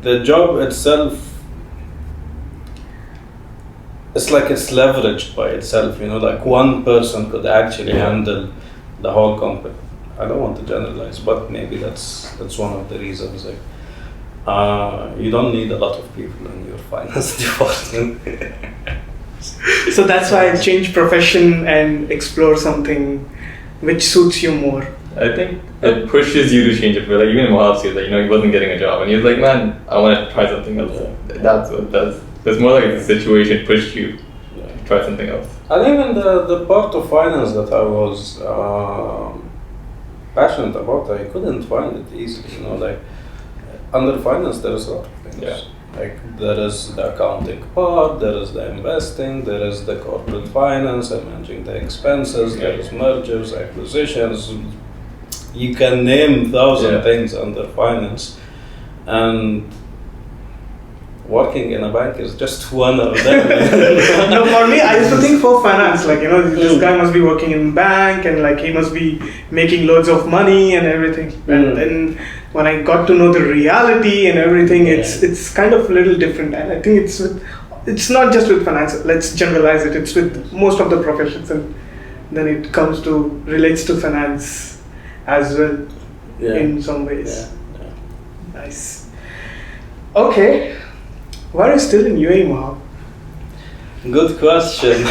the job itself, it's it's leveraged by itself, one person could actually handle the whole company. I don't want to generalize, but maybe that's one of the reasons. You don't need a lot of people in your finance department. So that's why I changed profession and explore something which suits you more. I think it pushes you to change it. Even Mohab said he wasn't getting a job, and he was like, man, I want to try something else. That's what it does. It's more like the situation pushed you to try something else. And even the part of finance that I was passionate about, I couldn't find it easily. Under finance, there is a lot of things. Yeah. There is the accounting part, there is the investing, there is the corporate finance and managing the expenses, there is mergers, acquisitions. You can name 1,000 things under finance, and working in a bank is just one of them. No, for me, I used to think for finance, this guy must be working in bank, and he must be making loads of money and everything. And then when I got to know the reality and everything, it's kind of a little different. And I think it's not just with finance. Let's generalize it. It's with most of the professions, and then it relates to finance as well in some ways. Yeah. Nice. Okay. Why are you still in UAE, Mohab? Good question.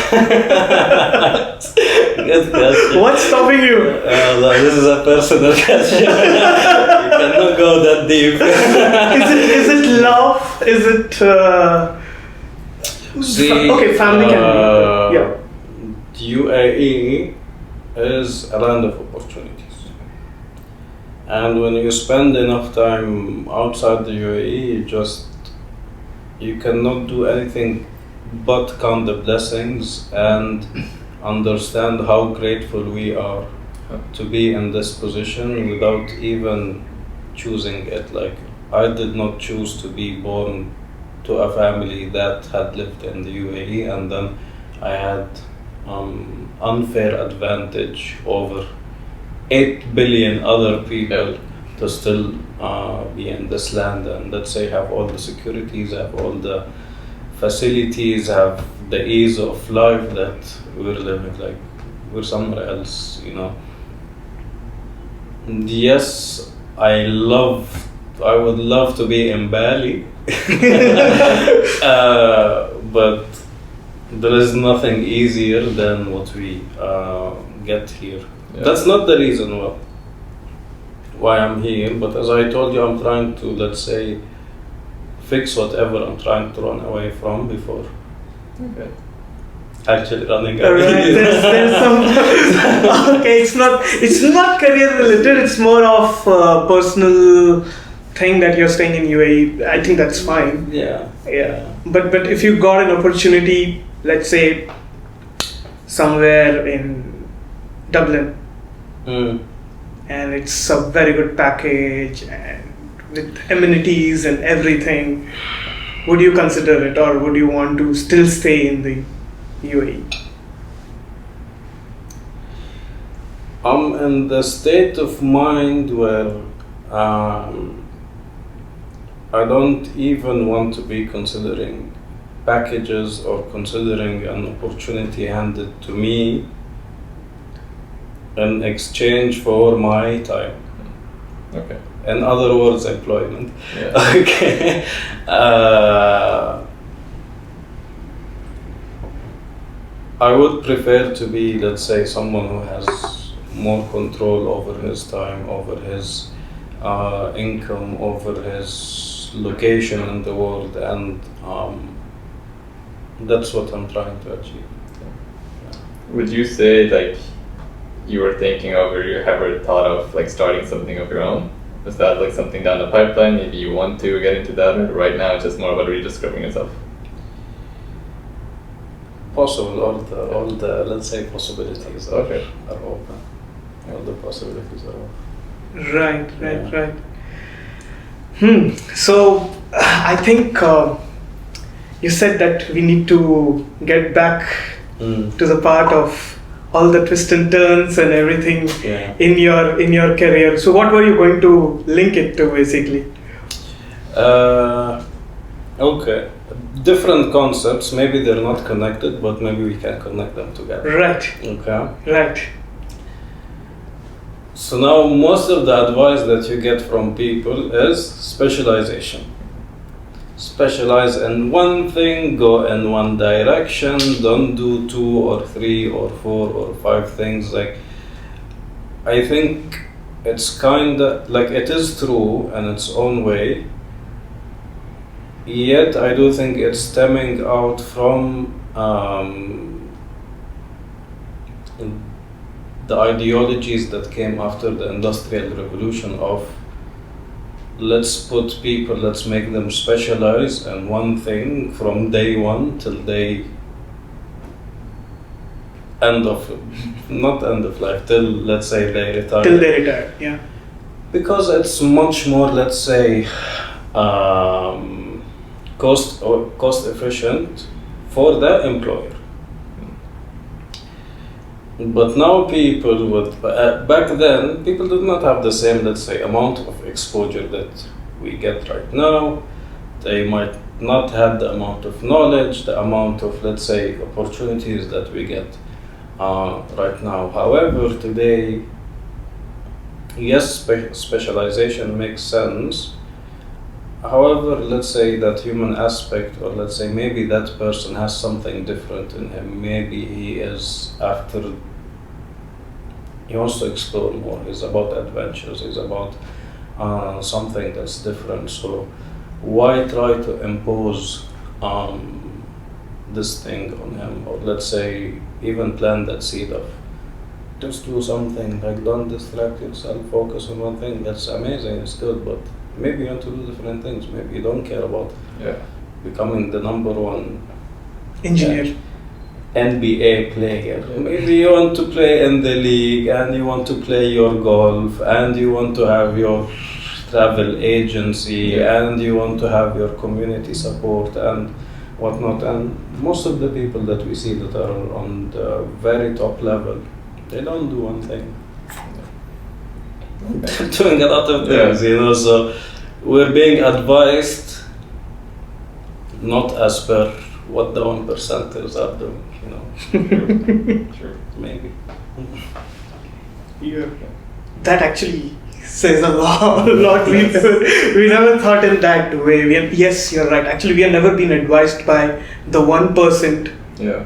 Good question. What's stopping you? This is a personal question. You cannot go that deep. Is it love? Is it family can be. UAE is a land of opportunities. And when you spend enough time outside the UAE, you cannot do anything but count the blessings and understand how grateful we are to be in this position without even choosing it. I did not choose to be born to a family that had lived in the UAE, and then I had unfair advantage over 8 billion other people to still be in this land, and let's say have all the securities, have all the facilities, have the ease of life that we're living. We're somewhere else, And yes, I love I would love to be in Bali, but there is nothing easier than what we get here. Yeah. That's not the reason why I'm here, but as I told you, I'm trying to, let's say, fix whatever I'm trying to run away from before. Okay. Actually running away. Right, there's some okay, it's not career related, it's more of a personal thing that you're staying in UAE. I think that's fine. Yeah. But if you got an opportunity, let's say somewhere in Dublin, and it's a very good package and with amenities and everything, would you consider it, or would you want to still stay in the UAE? I'm in the state of mind where I don't even want to be considering packages or considering an opportunity handed to me in exchange for my time. Okay. In other words, employment. Yeah. Okay. I would prefer to be, let's say, someone who has more control over his time, over his income, over his location in the world, and that's what I'm trying to achieve. Yeah. Would you say like you were thinking of, or you ever thought of like starting something of your own? Is that like something down the pipeline? Maybe you want to get into that, or right now it's just more about rediscovering yourself? Possible, all the let's say possibilities are open. All the possibilities are open. Right. So I think you said that we need to get back to the part of all the twists and turns and everything in your career. So what were you going to link it to, basically? Okay. Different concepts, maybe they're not connected, but maybe we can connect them together. Right. Okay. Right. So now most of the advice that you get from people is specialization. Specialize in one thing, go in one direction, don't do 2 or 3 or 4 or 5 things. Like, I think it's kinda, like, it is true in its own way, yet I do think it's stemming out from the ideologies that came after the Industrial Revolution of let's make them specialize in one thing from day one till they not end of life, till let's say they retire. Till they retire, yeah. Because it's much more, let's say, cost efficient for the employer. But now people back then, people did not have the same, let's say, amount of exposure that we get right now. They might not have the amount of knowledge, the amount of, let's say, opportunities that we get right now. However, today, yes, specialization makes sense. However, let's say that human aspect, or let's say maybe that person has something different in him. Maybe he wants to explore more. He's about adventures. He's about something that's different. So why try to impose this thing on him? Or let's say even plant that seed of just do something, like don't distract yourself, focus on one thing. That's amazing, it's good, but maybe you want to do different things. Maybe you don't care about becoming the number 1 engineer, NBA player. Maybe you want to play in the league, and you want to play your golf, and you want to have your travel agency, and you want to have your community support and whatnot. And most of the people that we see that are on the very top level, they don't do one thing. They're doing a lot of things, so we're being advised not as per what the 1%ers are doing, Sure. Maybe. Yeah. That actually says a lot. We never thought in that way. Yes, you're right. Actually, we have never been advised by the 1%. Yeah.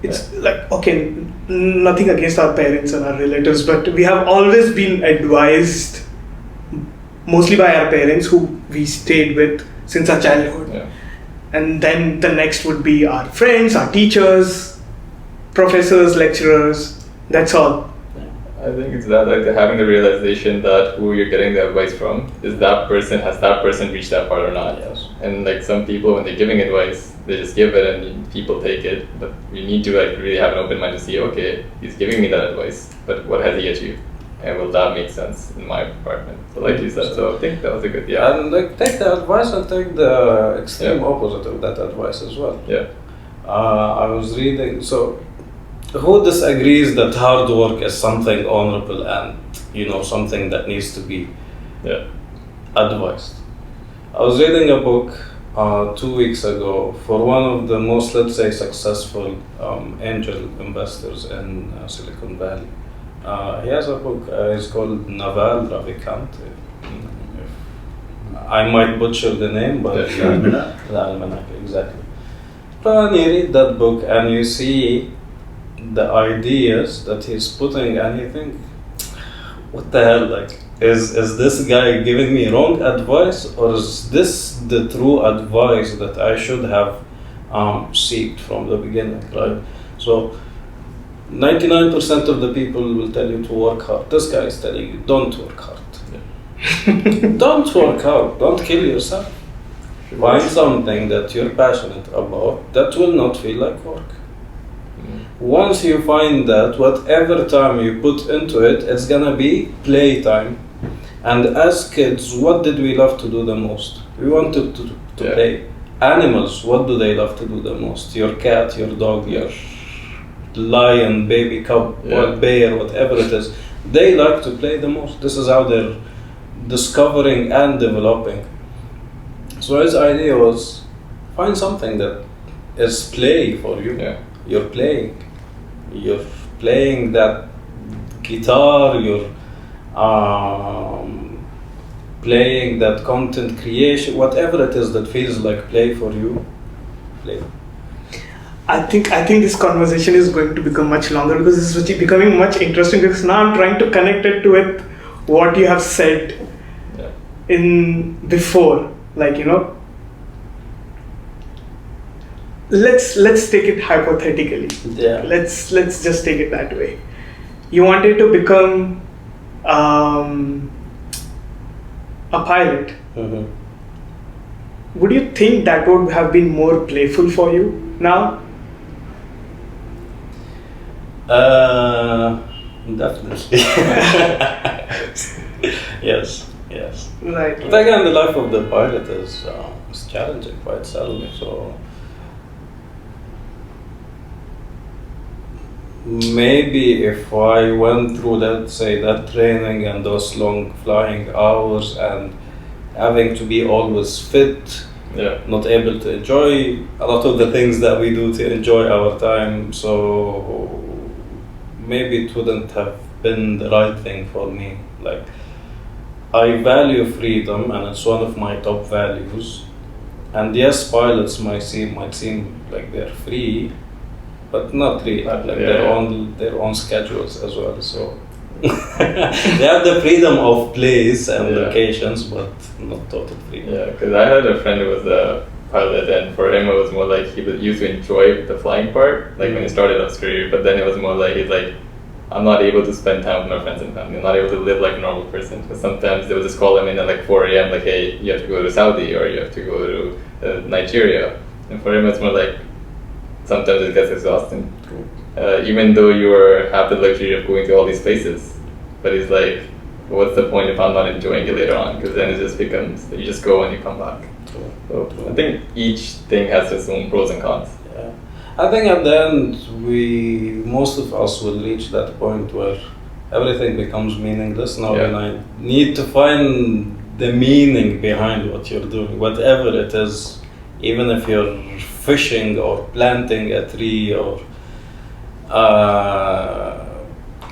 It's like, okay, nothing against our parents and our relatives, but we have always been advised mostly by our parents who we stayed with since our childhood. Yeah. And then the next would be our friends, our teachers, professors, lecturers. That's all. I think it's that, like having the realization that who you're getting the advice from has that person reached that part or not. Yes. And like some people, when they're giving advice, they just give it and people take it. But you need to like really have an open mind to see, okay, he's giving me that advice, but what has he achieved? And will that make sense in my department? So like you said, so I think that was a good, yeah. And like take the advice and take the extreme opposite of that advice as well. Yeah. I was reading, so who disagrees that hard work is something honorable and something that needs to be advised? I was reading a book 2 weeks ago for one of the most, let's say, successful angel investors in Silicon Valley. He has a book, it's called Naval Ravikant. I might butcher the name, but the Almanac. The Almanac, exactly. But you read that book and you see the ideas that he's putting, and you think, what the hell, like, is this guy giving me wrong advice, or is this the true advice that I should have seeked from the beginning, right? So 99% of the people will tell you to work hard. This guy is telling you, don't work hard. Don't work hard, don't kill yourself. Find something that you're passionate about that will not feel like work. Once you find that, whatever time you put into it, it's gonna be playtime. And as kids, what did we love to do the most? We wanted to play. Animals, what do they love to do the most? Your cat, your dog, your lion, baby cub, or bear, whatever it is. They like to play the most. This is how they're discovering and developing. So his idea was, find something that is play for you. Yeah. You're playing that guitar, you're playing that content creation, whatever it is that feels like play for you, play. I think this conversation is going to become much longer because this is becoming much interesting, because now I'm trying to connect it to it what you have said in before, like, let's take it hypothetically. Yeah. Let's just take it that way. You wanted to become a pilot. Mm-hmm. Would you think that would have been more playful for you now? Definitely. Yes. Right. But again, the life of the pilot is challenging by itself. So maybe if I went through, let's say, that training and those long flying hours and having to be always fit, not able to enjoy a lot of the things that we do to enjoy our time, so maybe it wouldn't have been the right thing for me. Like, I value freedom, and it's one of my top values. And yes, pilots might seem like they're free, but not really. Their own schedules as well. So they have the freedom of place and locations, but not total freedom. Yeah, because I had a friend who was a pilot, and for him it was more like he used to enjoy the flying part, like when he started his career. But then it was more like he's like, I'm not able to spend time with my friends and family. I'm not able to live like a normal person. Because sometimes they would just call him in at like 4 a.m. like, hey, you have to go to Saudi or you have to go to Nigeria. And for him, it's more like sometimes it gets exhausting. Even though you have the luxury of going to all these places, but he's like, what's the point if I'm not enjoying it later on? Because then it just becomes you just go and you come back. So I think each thing has its own pros and cons. Yeah. I think at the end, most of us will reach that point where everything becomes meaningless. Now, when I need to find the meaning behind what you're doing, whatever it is, even if you're fishing or planting a tree or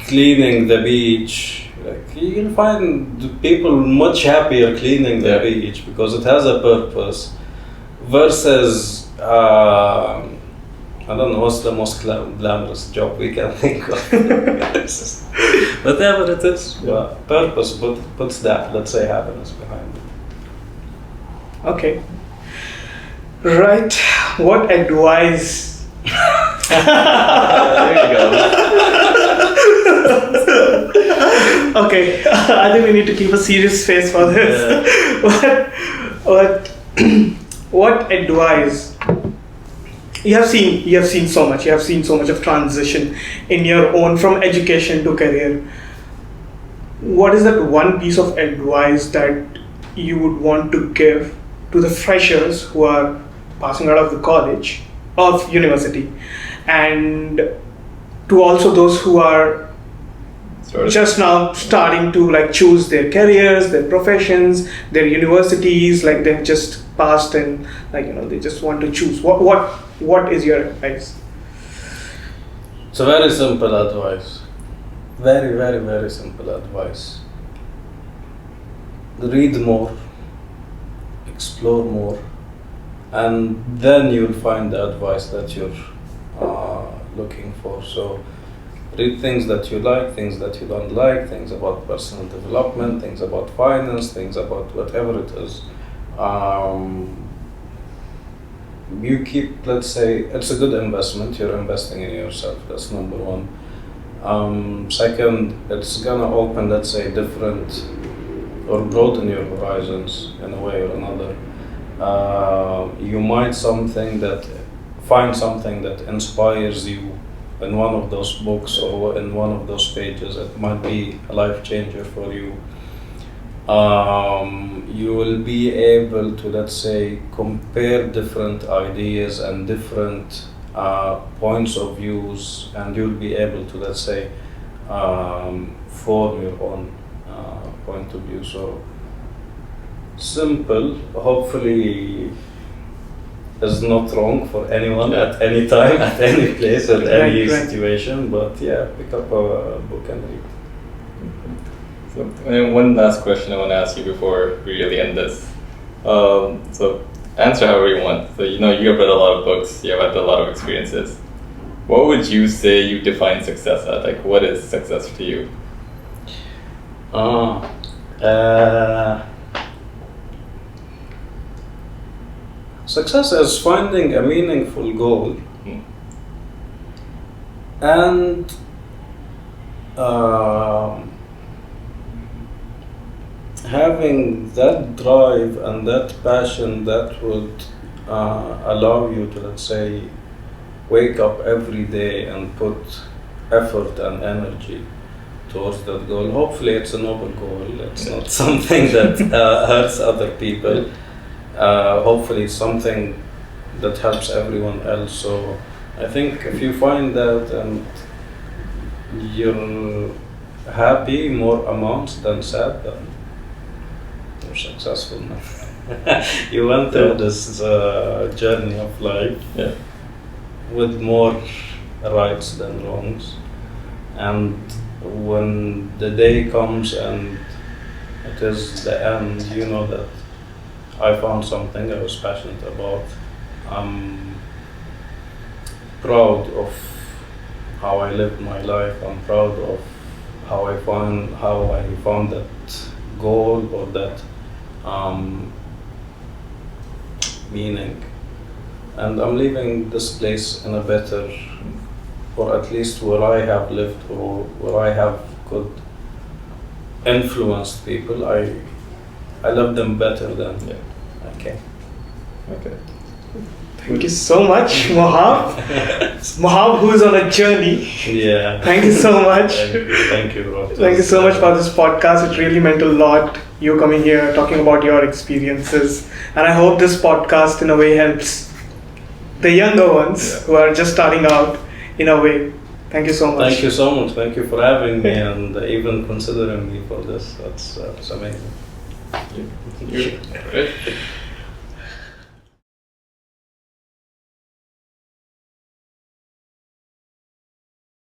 cleaning the beach, Like you'll find the people much happier cleaning the beach because it has a purpose. Versus, I don't know what's the most glamorous job we can think of. Whatever it is, purpose puts that, let's say, happiness behind it. Okay. Right. What advice? There you go. Okay, I think we need to keep a serious face for this. What advice? You have seen so much. You have seen so much of transition in your own from education to career. What is that one piece of advice that you would want to give to the freshers who are passing out of the college, of university, and to also those who are just now starting to like choose their careers, their professions, their universities, like they've just passed and like they just want to choose. What is your advice? It's a very simple advice. Very, very, very simple advice. Read more, explore more, and then you'll find the advice that you're looking for. So read things that you like, things that you don't like, things about personal development, things about finance, things about whatever it is. You keep, let's say, it's a good investment, you're investing in yourself, that's number one. Second, it's gonna open, let's say, different or broaden your horizons in a way or another. You might find something that inspires you in one of those books or in one of those pages. It might be a life changer for you. You will be able to, let's say, compare different ideas and different points of views, and you'll be able to, let's say, form your own point of view. So simple, hopefully is not wrong for anyone at any time, at any place, at any situation, but pick up a book and read. So, one last question I want to ask you before we really end this. So answer however you want. So you have read a lot of books, you have had a lot of experiences. What would you say you define success as? Like, what is success to you? Success is finding a meaningful goal and having that drive and that passion that would allow you to, let's say, wake up every day and put effort and energy towards that goal. Hopefully it's a noble goal, it's not something that hurts other people. Hopefully it's something that helps everyone else. So I think if you find that and you're happy more amounts than sad, then you're successful now. You went through this journey of life with more rights than wrongs, and when the day comes and it is the end, you know that I found something I was passionate about. I'm proud of how I lived my life. I'm proud of how I found that goal or that meaning. And I'm leaving this place in a better, or at least where I have lived or where I have could influence people. I love them better than Okay. Thank you so much, Mohab. Mohab, who is on a journey. Yeah. Thank you so much. Thank you, bro. Thank you so much for this podcast. It really meant a lot. You coming here, talking about your experiences, and I hope this podcast in a way helps the younger ones who are just starting out in a way. Thank you so much. Thank you so much. Thank you for having me and even considering me for this. That's amazing. Thank you.